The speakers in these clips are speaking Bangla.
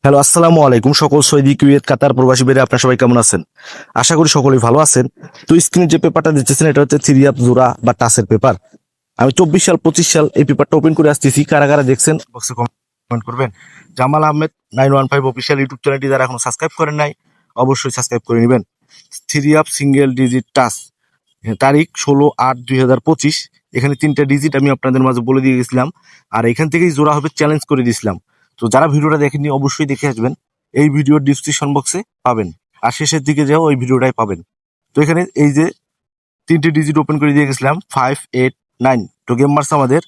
হ্যালো, আসসালামু আলাইকুম। সকল সৌদি, কুয়েত, কাতার প্রবাসী ভাইরা আপনারা সবাই কেমন আছেন? আশা করি সকলেই ভালো আছেন। তো স্ক্রিনে যে পেপারটা দিচ্ছেন এটা হচ্ছে থ্রি আপ জোড়া বা টাসের পেপার। আমি 24 সাল 25 সাল এই পেপারটা ওপেন করে আসতেছি। কারা কারা দেখছেন বক্সে কমেন্ট করবেন। জামাল আহমেদ 915 অফিসিয়াল ইউটিউব চ্যানেলটি যারা এখনো সাবস্ক্রাইব করেন নাই অবশ্যই সাবস্ক্রাইব করে নেবেন। থ্রি আপ সিঙ্গেল ডিজিট টাস, তারিখ 16/8/2025। এখানে 3টা ডিজিট আমি আপনাদের মাঝে বলে দিয়ে গেছিলাম, আর এখান থেকেই জোড়া হবে চ্যালেঞ্জ করে দিয়েছিলাম। তো যারা ভিডিওটা দেখেননি অবশ্যই দেখে আসবেন, এই ভিডিওর ডিসক্রিপশন বক্সে পাবেন, আর শেষের দিকে যাও ওই ভিডিওটাই পাবেন। তো এখানে এই যে 3টে ডিজিট ওপেন করে দিয়ে গেছিলাম 589, তো গেম মার্স আমাদের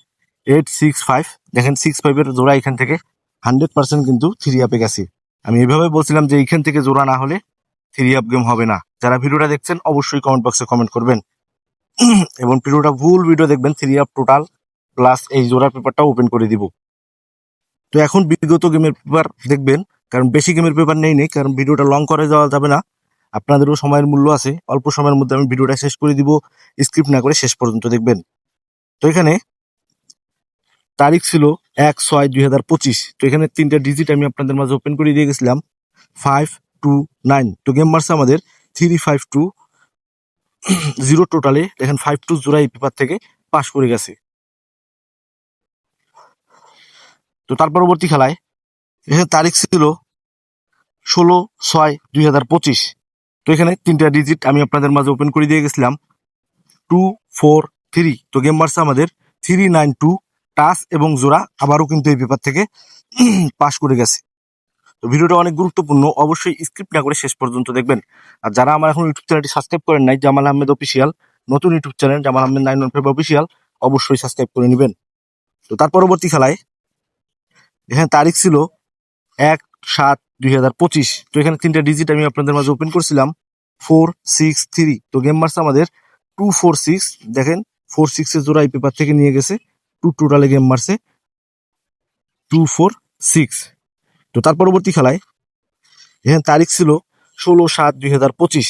865। দেখেন 65-এর জোড়া এখান থেকে 100% কিন্তু থ্রি আপে গেছে। আমি এইভাবে বলছিলাম যে এইখান থেকে জোড়া না হলে থ্রি আপ গেম হবে না। যারা ভিডিওটা দেখছেন অবশ্যই কমেন্ট বক্সে কমেন্ট করবেন এবং ভিডিওটা ফুল ভিডিও দেখবেন। থ্রি আপ টোটাল প্লাস এই জোড়ার পেপারটা ওপেন করে দিব। তো এখন বিগত গেমের পেপার দেখবেন, কারণ বেশি গেমের পেপার নেই, কারণ ভিডিওটা লং করে যাওয়া যাবে না, আপনাদেরও সময়ের মূল্য আছে। অল্প সময়ের মধ্যে আমি ভিডিওটা শেষ করে দিব, স্ক্রিপ্ট না করে শেষ পর্যন্ত দেখবেন। তো এখানে তারিখ ছিল 1/6/2025। তো এখানে 3টা ডিজিট আমি আপনাদের মাঝে ওপেন করে দিয়ে গেছিলাম 529। তো গেম মারছে আমাদের 3520। টোটালে দেখেন 52 জোড়া এই পেপার থেকে পাস করে গেছে। তো তার পরবর্তী খেলায় এখানে তারিখ ছিল 16/6/2025। তো এখানে 3টা ডিজিট আমি আপনাদের মাঝে ওপেন করে দিয়ে গেছিলাম 243। তো গেম মারছে আমাদের 392। টাচ এবং জোড়া আবারও কিন্তু এই পেপার থেকে পাস করে গেছে। তো ভিডিওটা অনেক গুরুত্বপূর্ণ, অবশ্যই স্কিপ না করে শেষ পর্যন্ত দেখবেন। আর যারা আমার এখন ইউটিউব চ্যানেলটি সাবস্ক্রাইব করেন নাই, জামাল আহমেদ অফিসিয়াল, নতুন YouTube channel Jamal Ahmed 915 official, অবশ্যই সাবস্ক্রাইব করে নেবেন। তো তার পরবর্তী খেলায় এখানে তারিখ ছিল 1/7/2025। তো এখানে 3টা ডিজিট আমি আপনাদের মাঝে ওপেন করছিলাম 463। তো গেম মারছে আমাদের 246। দেখেন 46-এর জোড়া এই পেপার থেকে নিয়ে গেছে। টোটালে গেম মারছে 246। তো তার পরবর্তী খেলায় এখানে তারিখ ছিল 16/7/2025।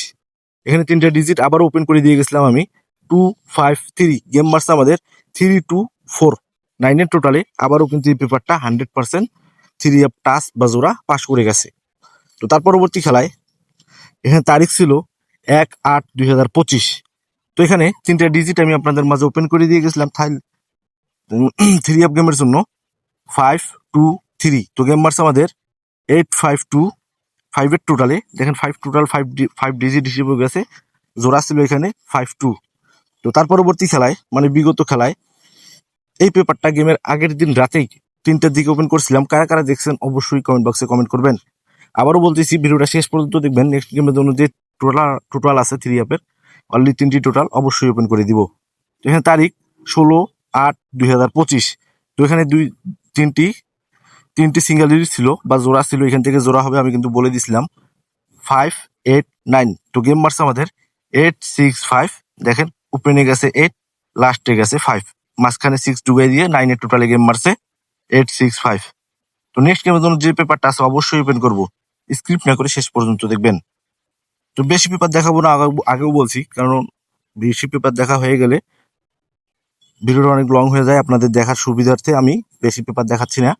এখানে 3টা ডিজিট আবার ওপেন করে দিয়ে গেছিলাম আমি 253। গেম মারছে আমাদের 324। টোটালে আবারও কিন্তু এই পেপারটা 100% থ্রি আপ টাচ বা জোড়া পাস করে গেছে। তো তার পরবর্তী খেলায় এখানে তারিখ ছিল 1/8/2025। তো এখানে 3টা ডিজিট আমি আপনাদের মাঝে ওপেন করে দিয়ে গেছিলাম থ্রি আপ গেমের জন্য 523। তো গেম মারছে আমাদের 852। 5-এর টোটালে দেখেন 5 ডিজিট হিসেবে গেছে, জোড়া ছিল এখানে 52। তো তার পরবর্তী খেলায় মানে বিগত খেলায় এই পেপারটা গেমের আগের দিন রাতেই 3টার দিকে ওপেন করছিলাম। কারা কারা দেখছেন অবশ্যই কমেন্ট বক্সে কমেন্ট করবেন। আবারও বলতেছি ভিডিওটা শেষ পর্যন্ত দেখবেন। নেক্সট গেমের জন্য যে টোটাল আছে থ্রি আপের অনলি 3টি টোটাল অবশ্যই ওপেন করে দিব। তো এখানে তারিখ 16/8/2025। তো এখানে তিনটি সিঙ্গেল ডিজিট ছিল বা জোড়া ছিল, এখান থেকে জোড়া হবে আমি কিন্তু বলে দিছিলাম 589। তো গেম মারছে আমাদের 865। দেখেন ওপেনে গেছে 8, লাস্টে গেছে 5, মাঝখানে 6 ঢুকাই দিয়ে 9-এর টোটালে গেম মারছে 865। তো নেক্সট গেমের জন্য যে পেপারটা আছে অবশ্যই ওপেন করবো, স্ক্রিপ্ট না করে শেষ পর্যন্ত দেখবেন। তো বেশি পেপার দেখাবো না, আগেও বলছি, কারণ বেশি পেপার দেখা হয়ে গেলে ভিডিওটা অনেক লং হয়ে যায়। আপনাদের দেখার সুবিধার্থে আমি বেশি পেপার দেখাচ্ছি না,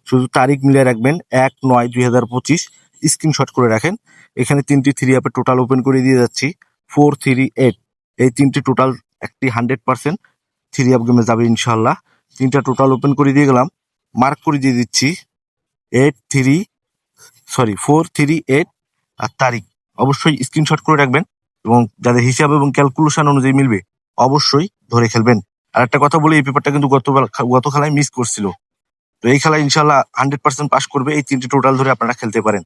শুধু তারিখ মিলিয়ে রাখবেন 1/9/2025, স্ক্রিনশট করে রাখেন। এখানে 3টি থ্রি অ্যাপের টোটাল ওপেন করে দিয়ে যাচ্ছি 438। এই 3টি টোটাল একটি 100% থ্রি অ্যাপ গেমে যাবে ইনশাল্লাহ। 3টা টোটাল ওপেন করে দিয়ে গেলাম, মার্ক করে দিয়ে দিচ্ছি 438 আর তারিখ অবশ্যই স্ক্রিনশট করে রাখবেন, এবং যাদের হিসাব এবং ক্যালকুলেশন অনুযায়ী মিলবে অবশ্যই ধরে খেলবেন। আর একটা কথা বলি, এই পেপারটা কিন্তু গত খেলায় মিস করছিল, তো এই খেলায় ইনশাল্লাহ 100% পাস করবে। এই 3টি টোটাল ধরে আপনারা খেলতে পারেন।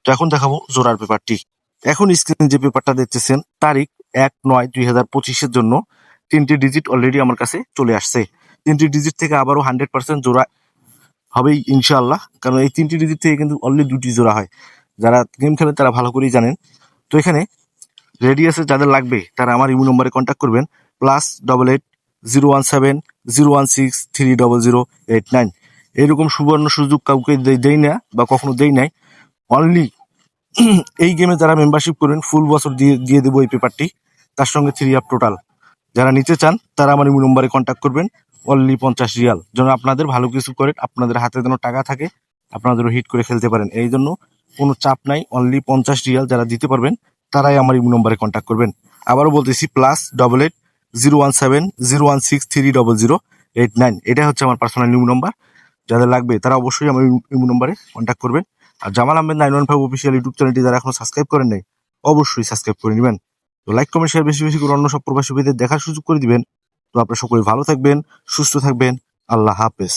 তো এখন দেখাবো জোড়ার পেপারটি। এখন স্ক্রিনে যে পেপারটা দেখতেছেন তারিখ 1/9/2025-এর জন্য 3টি ডিজিট অলরেডি আমার কাছে চলে আসছে। 3টি ডিজিট থেকে আবারও 100% জোড়া হবেই ইনশাআল্লাহ, কারণ এই 3টি ডিজিট থেকে কিন্তু অনলি 2টি জোড়া হয়। যারা গেম খেলেন তারা ভালো করেই জানেন। তো এখানে রেডিয়াসে যাদের লাগবে তারা আমার ইমো নম্বরে কন্ট্যাক্ট করবেন, +88 017 016 30089। এইরকম সুবর্ণ সুযোগ কাউকে দেই না বা কখনো দেই নাই। অনলি এই গেমে যারা মেম্বারশিপ করবেন ফুল বছর দিয়ে দেবো এই পেপারটি, তার সঙ্গে থ্রি আপ টোটাল। যারা নিতে চান তারা আমার ইমো নম্বরে কন্ট্যাক্ট করবেন, অনলি 50 রিয়াল, যেন আপনাদের ভালো কিছু করেন, আপনাদের হাতে যেন টাকা থাকে, আপনাদেরও হিট করে খেলতে পারেন। এই জন্য কোনো চাপ নাই, অনলি 50 রিয়াল যারা দিতে পারবেন তারাই আমার ইমো নম্বরে কন্ট্যাক্ট করবেন। আবারও বলতেছি +88 017 016 30089, এটা হচ্ছে আমার পার্সোনাল ইমো নম্বর। যাদের লাগবে তারা অবশ্যই আমার ইমো নম্বরে কন্ট্যাক্ট করবেন। আর জামাল আহমেদ 915 অফিসিয়াল ইউটিউব চ্যানেলটি যারা এখনো সাবস্ক্রাইব করেন নাই অবশ্যই সাবস্ক্রাইব করে নেবেন। তো লাইক কমেন্ট শেয়ার বেশি বেশি করে অন্য সব প্রবাসী ভাইদের দেখার সুযোগ করে দিবেন। তো আপনারা সকলে ভালো থাকবেন, সুস্থ থাকবেন। আল্লাহ হাফেজ।